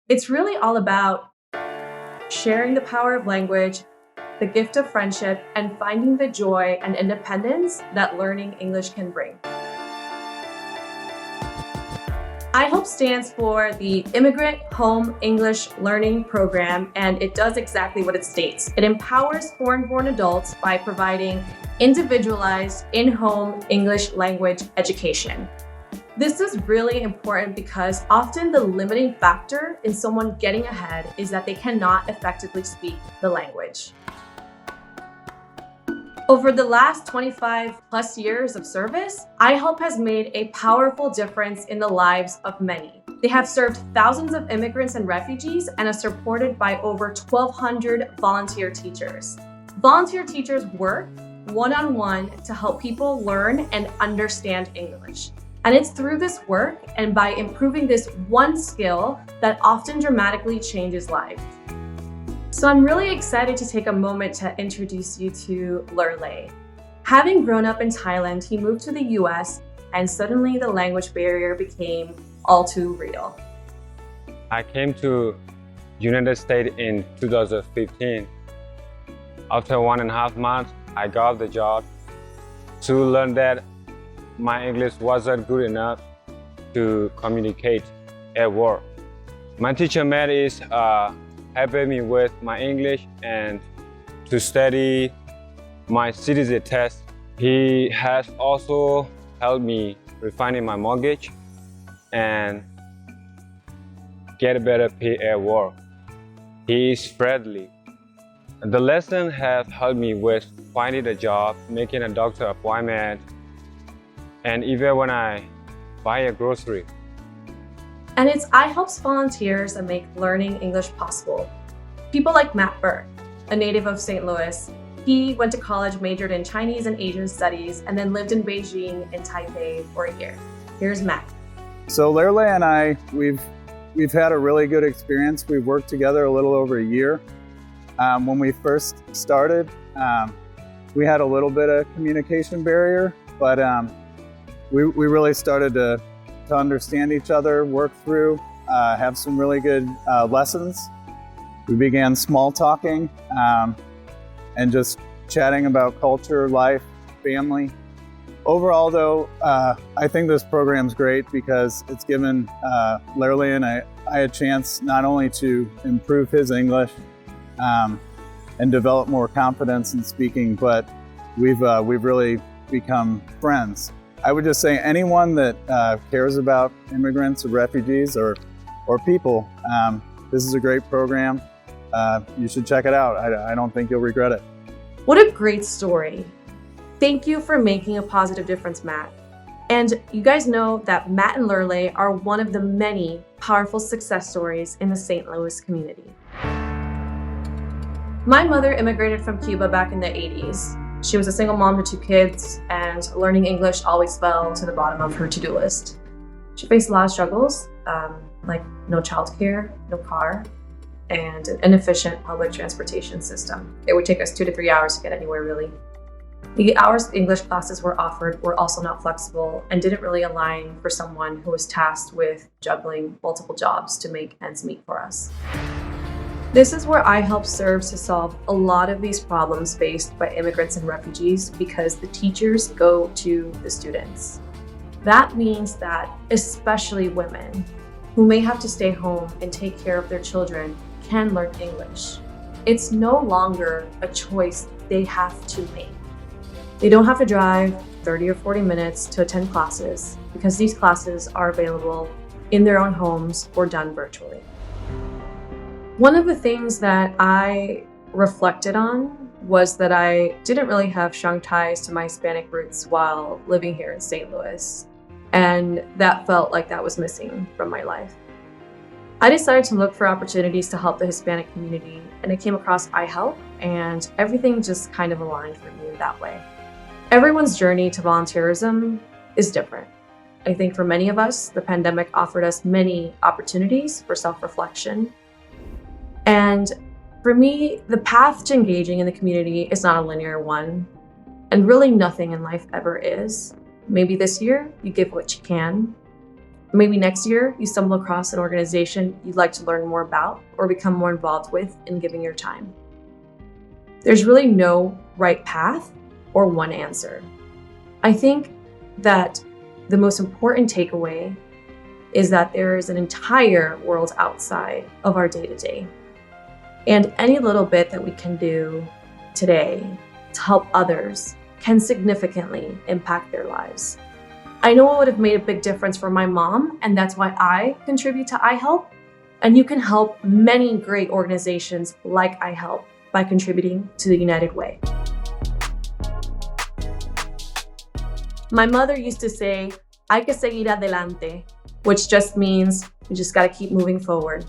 It's really all about sharing the power of language, the gift of friendship, and finding the joy and independence that learning English can bring. IHELP stands for the Immigrant Home English Learning Program, and it does exactly what it states. It empowers foreign-born adults by providing individualized in-home English language education. This is really important because often the limiting factor in someone getting ahead is that they cannot effectively speak the language. Over the last 25 plus years of service, IHELP has made a powerful difference in the lives of many. They have served thousands of immigrants and refugees and are supported by over 1,200 volunteer teachers. Volunteer teachers work one-on-one to help people learn and understand English. And it's through this work and by improving this one skill that often dramatically changes lives. So I'm really excited to take a moment to introduce you to Lurley. Having grown up in Thailand, he moved to the US and suddenly the language barrier became all too real. I came to United States in 2015. After 1.5 months, I got the job to learn that my English wasn't good enough to communicate at work. My teacher Matt is helping me with my English and to study my citizen test. He has also helped me refining my mortgage and get a better pay at work. He is friendly. The lesson has helped me with finding a job, making a doctor appointment, and even when I buy a grocery. And it's IHELP's volunteers that make learning English possible. People like Matt Burke, a native of St. Louis. He went to college, majored in Chinese and Asian studies, and then lived in Beijing and Taipei for a year. Here's Matt. So Lurley and I, we've had a really good experience. We've worked together a little over a year. When we first started, we had a little bit of communication barrier, but we really started to understand each other, work through, have some really good lessons. We began small talking and just chatting about culture, life, family. Overall though, I think this program's great because it's given Lurley and I a chance not only to improve his English and develop more confidence in speaking, but we've really become friends. I would just say anyone that cares about immigrants or refugees or people, this is a great program. You should check it out. I don't think you'll regret it. What a great story. Thank you for making a positive difference, Matt. And you guys know that Matt and Lurley are one of the many powerful success stories in the St. Louis community. My mother immigrated from Cuba back in the 80s. She was a single mom to 2 kids, and learning English always fell to the bottom of her to-do list. She faced a lot of struggles, like no childcare, no car, and an inefficient public transportation system. It would take us 2 to 3 hours to get anywhere, really. The hours English classes were offered were also not flexible and didn't really align for someone who was tasked with juggling multiple jobs to make ends meet for us. This is where IHELP serves to solve a lot of these problems faced by immigrants and refugees because the teachers go to the students. That means that especially women who may have to stay home and take care of their children can learn English. It's no longer a choice they have to make. They don't have to drive 30 or 40 minutes to attend classes because these classes are available in their own homes or done virtually. One of the things that I reflected on was that I didn't really have strong ties to my Hispanic roots while living here in St. Louis, and that felt like that was missing from my life. I decided to look for opportunities to help the Hispanic community, and I came across IHELP, and everything just kind of aligned for me in that way. Everyone's journey to volunteerism is different. I think for many of us, the pandemic offered us many opportunities for self-reflection. And for me, the path to engaging in the community is not a linear one, and really nothing in life ever is. Maybe this year you give what you can. Maybe next year you stumble across an organization you'd like to learn more about or become more involved with in giving your time. There's really no right path or one answer. I think that the most important takeaway is that there is an entire world outside of our day-to-day. And any little bit that we can do today to help others can significantly impact their lives. I know it would have made a big difference for my mom, and that's why I contribute to IHELP. And you can help many great organizations like IHELP by contributing to the United Way. My mother used to say, hay que seguir adelante, which just means we just gotta keep moving forward.